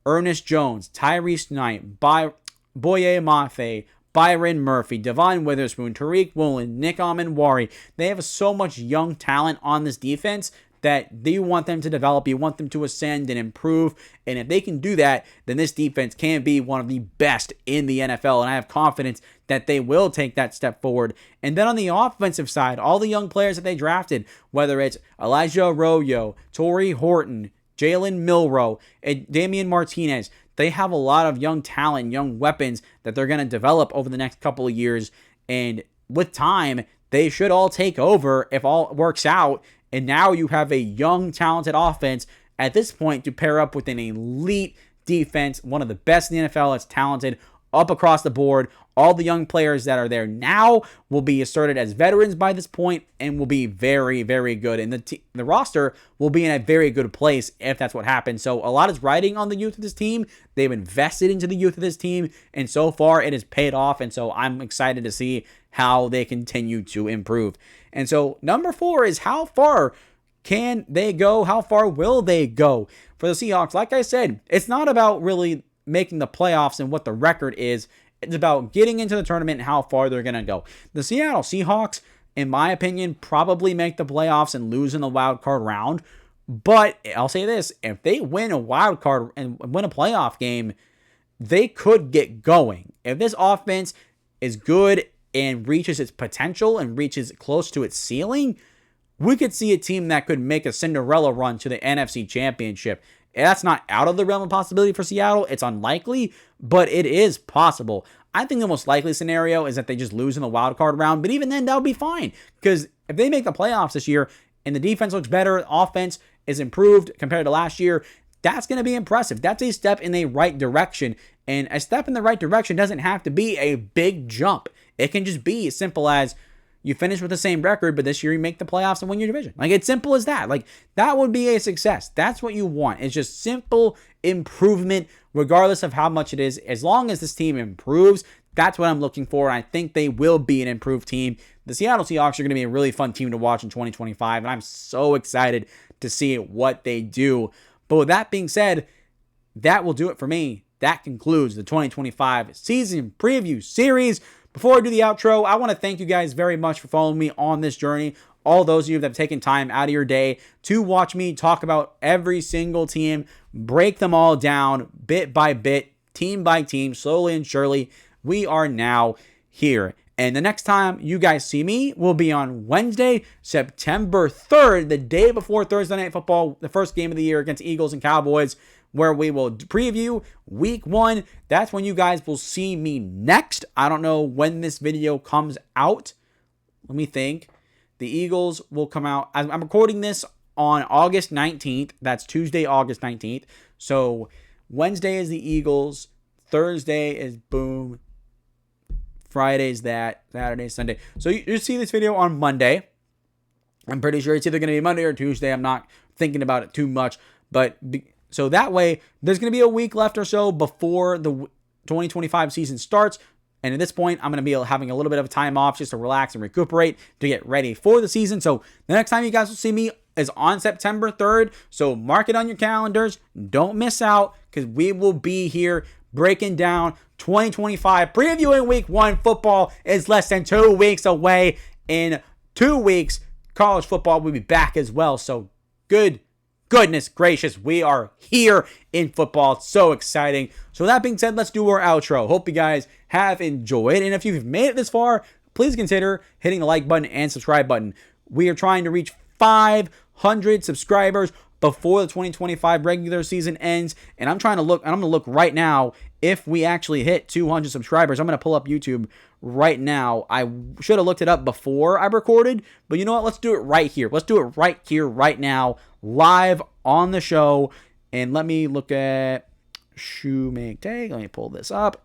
Ernest Jones, Tyrese Knight, Boye Mafe, Byron Murphy, Devon Witherspoon, Tariq Woolen, Nick Amenwari. They have so much young talent on this defense that you want them to develop, you want them to ascend and improve. And if they can do that, then this defense can be one of the best in the NFL. And I have confidence that they will take that step forward. And then on the offensive side, all the young players that they drafted, whether it's Elijah Arroyo, Torrey Horton, Jalen Milroe, and Damian Martinez, they have a lot of young talent, young weapons that they're going to develop over the next couple of years. And with time, they should all take over if all works out. And now you have a young, talented offense at this point to pair up with an elite defense, one of the best in the NFL. That's talented up across the board. All the young players that are there now will be asserted as veterans by this point and will be very, very good. And the roster will be in a very good place if that's what happens. So a lot is riding on the youth of this team. They've invested into the youth of this team, and so far it has paid off. And so I'm excited to see how they continue to improve. And so number 4 is how far can they go? How far will they go? For the Seahawks, like I said, it's not about really making the playoffs and what the record is. It's about getting into the tournament and how far they're going to go. The Seattle Seahawks, in my opinion, probably make the playoffs and lose in the wild card round. But I'll say this, if they win a wild card and win a playoff game, they could get going. If this offense is good and reaches its potential and reaches close to its ceiling, we could see a team that could make a Cinderella run to the NFC Championship. And that's not out of the realm of possibility for Seattle. It's unlikely, but it is possible. I think the most likely scenario is that they just lose in the wild card round, but even then, that would be fine. Because if they make the playoffs this year and the defense looks better, offense is improved compared to last year, that's going to be impressive. That's a step in the right direction. And a step in the right direction doesn't have to be a big jump. It can just be as simple as you finish with the same record, but this year you make the playoffs and win your division. Like, it's simple as that. Like, that would be a success. That's what you want. It's just simple improvement, regardless of how much it is. As long as this team improves, that's what I'm looking for. And I think they will be an improved team. The Seattle Seahawks are going to be a really fun team to watch in 2025. And I'm so excited to see what they do. But with that being said, that will do it for me. That concludes the 2025 season preview series. Before I do the outro, I want to thank you guys very much for following me on this journey. All those of you that have taken time out of your day to watch me talk about every single team, break them all down bit by bit, team by team, slowly and surely. We are now here. And the next time you guys see me will be on Wednesday, September 3rd, the day before Thursday Night Football, the first game of the year against Eagles and Cowboys, where we will preview week 1. That's when you guys will see me next. I don't know when this video comes out. Let me think. The Eagles will come out. I'm recording this on August 19th. That's Tuesday, August 19th. So Wednesday is the Eagles. Thursday is boom. Friday's that. Saturday, Sunday. So you see this video on Monday. I'm pretty sure it's either going to be Monday or Tuesday. I'm not thinking about it too much. So that way, there's going to be a week left or so before the 2025 season starts. And at this point, I'm going to be having a little bit of time off just to relax and recuperate to get ready for the season. So the next time you guys will see me is on September 3rd. So mark it on your calendars. Don't miss out, because we will be here breaking down 2025, previewing week 1. Football is less than 2 weeks away. In 2 weeks, college football will be back as well. So goodness gracious, we are here in football. It's so exciting. So that being said, let's do our outro. Hope you guys have enjoyed. And if you've made it this far, please consider hitting the like button and subscribe button. We are trying to reach 500 subscribers before the 2025 regular season ends. And I'm going to look right now if we actually hit 200 subscribers. I'm going to pull up YouTube right now. I should have looked it up before I recorded, but you know what? Let's do it right here. Let's do it right here, right now, live on the show. And let me look at Shumake Take. Let me pull this up.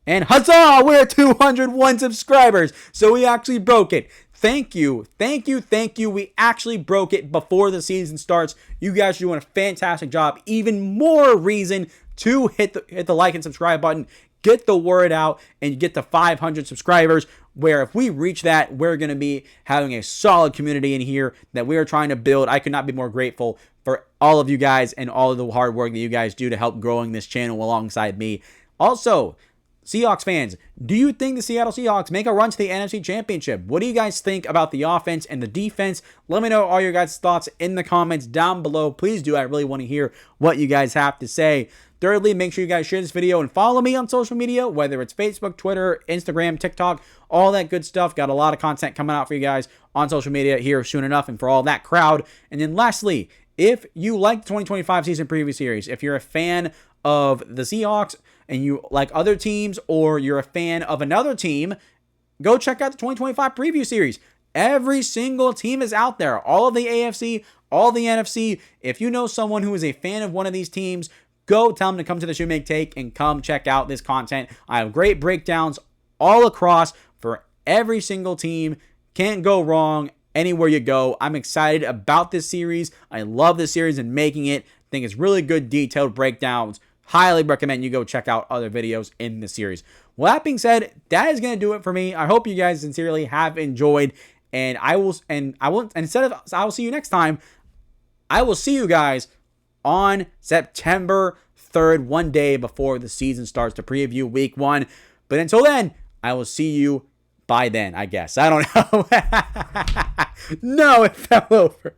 And huzzah! We're at 201 subscribers. So we actually broke it. Thank you. We actually broke it before the season starts. You guys are doing a fantastic job. Even more reason to hit the like and subscribe button. Get the word out and get to 500 subscribers, where if we reach that, we're going to be having a solid community in here that we are trying to build. I could not be more grateful for all of you guys and all of the hard work that you guys do to help growing this channel alongside me. Also, Seahawks fans, do you think the Seattle Seahawks make a run to the NFC Championship? What do you guys think about the offense and the defense? Let me know all your guys' thoughts in the comments down below. Please do. I really want to hear what you guys have to say. Thirdly, make sure you guys share this video and follow me on social media, whether it's Facebook, Twitter, Instagram, TikTok, all that good stuff. Got a lot of content coming out for you guys on social media here soon enough, and for all that crowd. And then lastly, if you like the 2025 season preview series, if you're a fan of the Seahawks and you like other teams, or you're a fan of another team, go check out the 2025 preview series. Every single team is out there. All of the AFC, all the NFC. If you know someone who is a fan of one of these teams, go tell them to come to the Shumake Take and come check out this content. I have great breakdowns all across for every single team. Can't go wrong anywhere you go. I'm excited about this series. I love this series and making it. Think it's really good, detailed breakdowns. Highly recommend you go check out other videos in the series. Well, that being said, that is going to do it for me. I hope you guys sincerely have enjoyed, and I will see you next time. I will see you guys on September 3rd, one day before the season starts, to preview week 1. But until then, I will see you by then, I guess. I don't know. No, it fell over.